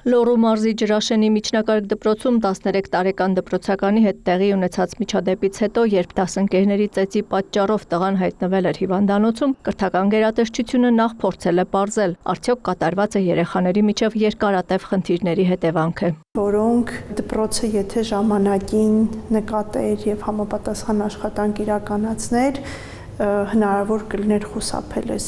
Լոռու մարզի Ջրաշենի միջնակարգ դպրոցում 13 տարեկան դպրոցականի հետ տեղի ունեցած միջադեպից հետո, երբ դասընկերների ծեծի պատճառով տղան հայտնվել էր հիվանդանոցում, կրթական գերատեսչությունը նախ փորձել է պարզել, արդյոք կատարված է երեխաների միջև երկարատև խնդիրների հետևանքը։ Որոնք դպրոցը եթե ժամանակին նկատեր եւ համապատասխան աշխատանք իրականացներ, հնարավոր կլիներ խուսափել այս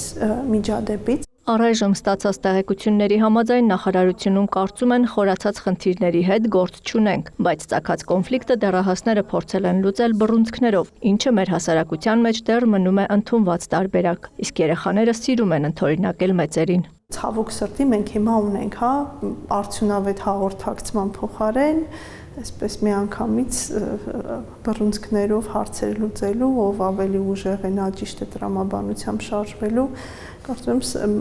միջադեպից։ Առայժմ ստացած տեղեկությունների համաձայն նախարարությունում կարծում են խորացած խնդիրների հետ գործ չունենք, բայց ծագած կոնֆլիկտը դեռահասները փորձել են լուծել բռունցքներով, ինչը մեր հասարակության մեջ դեռ մնում է ընդունված տարբերակ, իսկ երեխաները սիրում են ընդօրինակել մեծերին։ Ցավոք սրտի մենք հիմա ունենք, արդյունավետ հաղորդակցման փոխարեն այսպես միանգամից բռունցքներով հարցեր լուծելու, ով ավելի ուժեղ է, նա ճիշտ է տրամաբանությամբ շարժվելու, կարծում եմ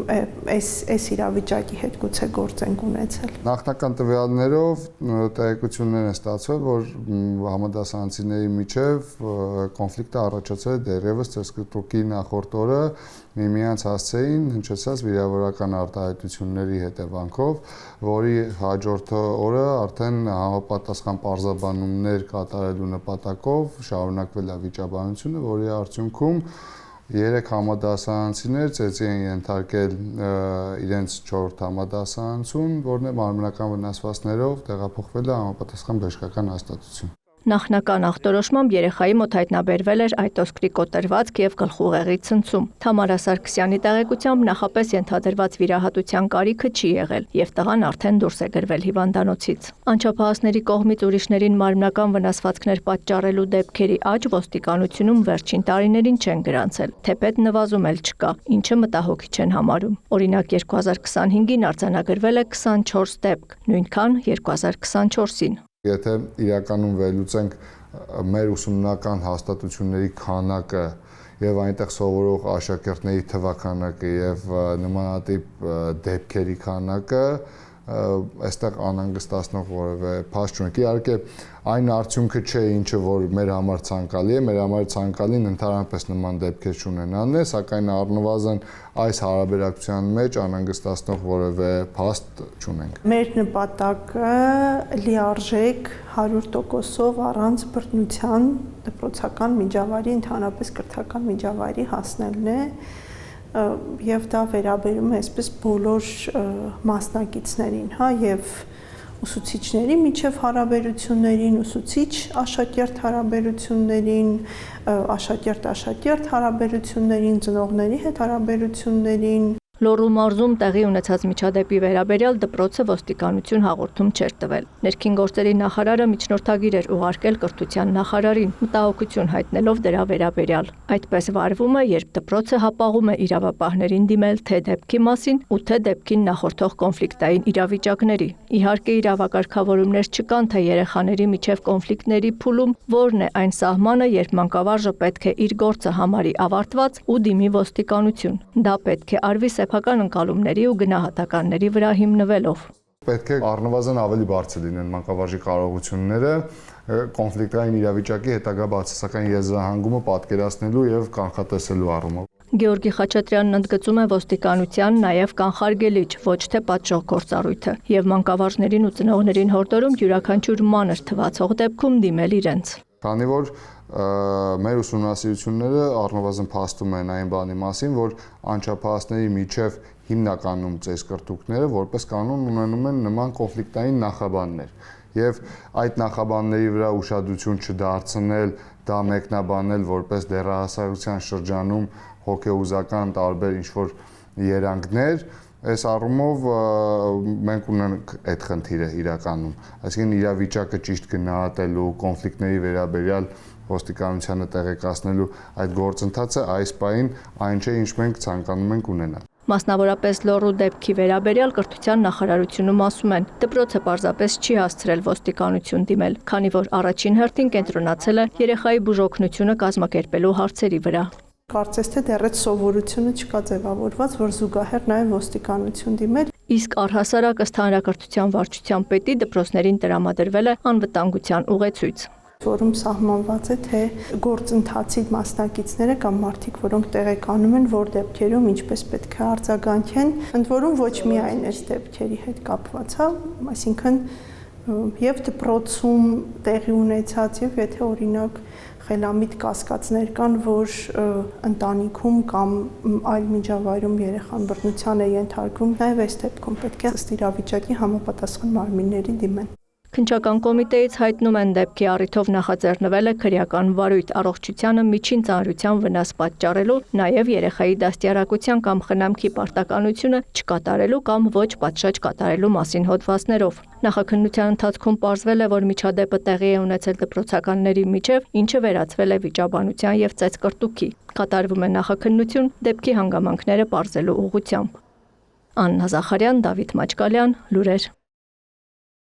այս իրավիճակի հետ գուցե գործ ենք ունեցել։ Նախնական տվյալներով տեղեկություններ են ստացվել, որ համադասարանցիների միջև կոնֆլիկտը առաջացել է դեռևս ծեսկրտուկի նախորդ օրը միմյանց հասցեին հնչեցած վիրավորական արտահայտությունների հետևանքով, որի հաջորդ օրը արդեն համապատասխան պարզաբանումներ կատարելու նպատակով շարունակվել է վիճաբանությունը, որի արդյունքում 3 համադասարանցիներ ծեծի են ենթարկել իրենց 4-րդ համադասարանցում, որն է մարմնական վնասվածքներով տեղափոխվել է համապատասխան բժշկական հաստատություն։ Նախնական ախտորոշմամբ երեխայի մոտ հայտնաբերվել էր այտոսկրի կոտրվածք եւ գլխուղեղի ցնցում։ Թամարա Սարգսյանի տեղեկությամբ նախապես ենթադրված վիրահատության կարիքը չի եղել եւ տղան արդեն դուրս է գրվել հիվանդանոցից։ Անչափահասների կողմից ուրիշներին մարմնական վնասվածքներ պատճառելու դեպքերի աճ ոստիկանությունում վերջին տարիներին չեն գրանցել, թեպետ նվազում էլ չկա, ինչը մտահոգիչ են համարում։ Օրինակ 2025-ին արձանագրվել է 24 դեպք, նույնքան 2024-ին։ Եթե իրականում վերլուծենք մեր ուսումնական հաստատությունների քանակը եւ այնտեղ սովորող աշակերտների թվաքանակը եւ նմանատիպ դեպքերի քանակը, այստեղ անհանգստացնող որևէ փաստ չունենք։ Իհարկե այն արդյունքը չէ, ինչը որ մեր համար ցանկալի է, մեր համար ցանկալին ընդհանրապես նման դեպքեր չունենալն է, սակայն առնվազն այս հարաբերակցության մեջ անհանգստացնող որևէ փաստ չունենք։ Մեր նպատակը լիարժեք 100%-ով առանց բռնության դպրոցական միջավայրի, ընդհանրապես կրթական միջավայրի հասնելն է, եւ դա վերաբերում է այսպես բոլոր մասնակիցներին, եւ ուսուցիչների միջև հարաբերություններին, ուսուցիչ-աշակերտ հարաբերություններին, աշակերտ-աշակերտ հարաբերություններին, ծնողների հետ հարաբերություններին։ Լոռու մարզում տեղի ունեցած միջադեպի վերաբերյալ դպրոցը ոստիկանություն հաղորդում չէր տվել։ Ներքին գործերի նախարարը միջնորդագիր էր ուղարկել կրթության նախարարին, մտահոգություն հայտնելով դրա վերաբերյալ։ Այդպես վարվում է, երբ դպրոցը հապաղում է իրավապահներին դիմել թե դեպքի մասին ու թե դեպքին նախորդող կոնֆլիկտային իրավիճակների։ Իհարկե իրավակարգավորումներ չկան, թե երեխաների միջև կոնֆլիկտների փուլում որն է այն սահմանը, երբ մանկավարժը պետք է իր գործը համարի ավարտված ու դիմի ոստիկանություն։ Դա պետք է արվի սեփական ընկալումների ու գնահատականների վրա հիմնվելով։ Պետք է առնվազն ավելի բարձր լինեն մանկավարժի կարողությունները կոնֆլիկտային իրավիճակի հետագա բացասական եզրահանգումը պատկերացնելու եւ կանխատեսելու առումով։ Գեորգի Խաչատրյանն ընդգծում է ոստիկանության նաև կանխարգելիչ, ոչ թե պատժող գործառույթը, եւ մանկավարժներին ու ծնողներին հորդորում յուրաքանչյուր մանր թվացող դեպքում դիմել իրենց։ Քանի որ մեր ուսումնասիրությունները առնվազն փաստում են այն բանի մասին, որ անչափահասների միջև հիմնականում ծեսկրտուկները որպես կանոն ունենում են նման կոնֆլիկտային նախաբաններ եւ այդ նախաբանների վրա ուշադրություն չդարձնել, դա մեկնաբանել որպես դեռահասարության շրջանում հոգեուզական տարբեր ինչ-որ երանգներ, այս առումով մենք ունենք այդ խնդիրը իրականում, այսինքն իրավիճակը ճիշտ գնահատելու, կոնֆլիկտների վերաբերյալ ոստիկանությանը տեղեկացնելու այդ գործընթացը այս պահին այն չէ, ինչ մենք ցանկանում ենք ունենալ։ Մասնավորապես Լոռու դեպքի վերաբերյալ կրթության նախարարությունում ասում են, դպրոցը պարզապես չի հասցրել ոստիկանություն դիմել, քանի որ առաջին հերթին կենտրոնացել է երեխայի բուժօգնությունը կազմակերպելու հարցերի վրա։ Կարծես թե դեռ այդ սովորությունը չկա ձևավորված, որ զուգահեռ նաև ոստիկանություն դիմել։ Իսկ առհասարակ ըստ հանրակրթության վարչության պետի դպրոցներին տրամադրվել է անվտանգության ուղեցույց։ որում սահմանված է, թե գործընթացի մասնակիցները կամ մարդիկ, որոնք տեղեկանում են, որ դեպքերում ինչպես պետք է արձագանքեն, ընդ որում ոչ միայն այս դեպքերի հետ կապված, այսինքն եւ դպրոցում տեղի ունեցած եւ եթե օրինակ խելամիտ կասկածներ կան, որ ընտանիքում կամ այլ միջավայրում երեխան բռնության է ենթարկվում, նաեւ այս դեպքում պետք է ըստ իրավիճակի համապատասխան մարմինների դիմեն։ Քննչական կոմիտեից հայտնում են դեպքի առիթով նախաձեռնվել է քրեական վարույթ առողջությանը միջին ծանրության վնաս պատճառելու, նաև երեխայի դաստիարակության կամ խնամքի պարտականությունը չկատարելու կամ ոչ պատշաճ կատարելու մասին հոդվածներով։ Նախաքննության ընթացքում պարզվել է, որ միջադեպը տեղի է ունեցել դպրոցականների միջև, ինչը վերածվել է վիճաբանության եւ ծեծկռտուքի։ Կատարվում է նախաքննություն դեպքի հանգամանքները պարզելու ուղղությամբ։ Աննա Զախարյան, Դավիթ Մաչկալյան, լուրեր։